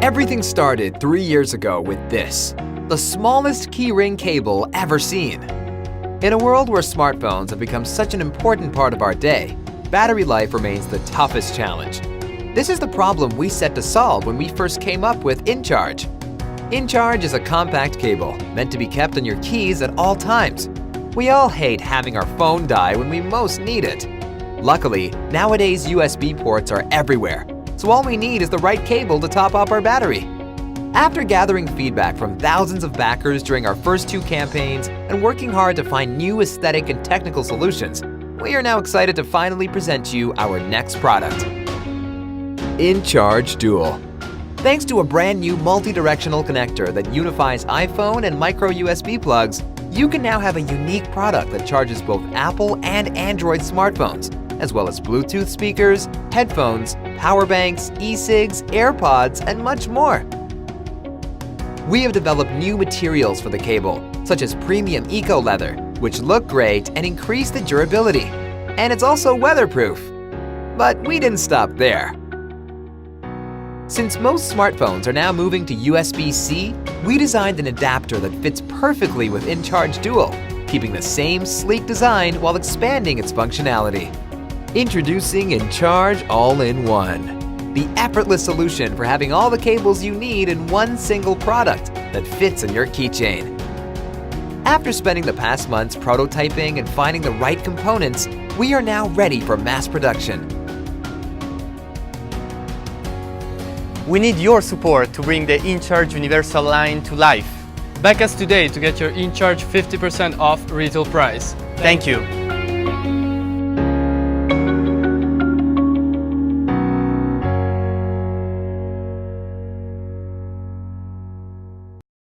Everything started 3 years ago with this, the smallest keyring cable ever seen. In a world where smartphones have become such an important part of our day, battery life remains the toughest challenge. This is the problem we set to solve when we first came up with inCharge. inCharge is a compact cable meant to be kept on your keys at all times. We all hate having our phone die when we most need it. Luckily, nowadays USB ports are everywhere, so all we need is the right cable to top up our battery. After gathering feedback from thousands of backers during our first 2 campaigns and working hard to find new aesthetic and technical solutions, we are now excited to finally present you our next product. inCharge Dual. Thanks to a brand new multi-directional connector that unifies iPhone and micro USB plugs, you can now have a unique product that charges both Apple and Android smartphones, as well as Bluetooth speakers, headphones, power banks, e-cigs, AirPods, and much more. We have developed new materials for the cable, such as premium eco leather, which look great and increase the durability. And it's also weatherproof. But we didn't stop there. Since most smartphones are now moving to USB-C, we designed an adapter that fits perfectly with inCharge Dual, keeping the same sleek design while expanding its functionality. Introducing inCharge All-in-One, the effortless solution for having all the cables you need in one single product that fits in your keychain. After spending the past months prototyping and finding the right components, we are now ready for mass production. We need your support to bring the inCharge Universal line to life. Back us today to get your inCharge 50% off retail price. Thank you.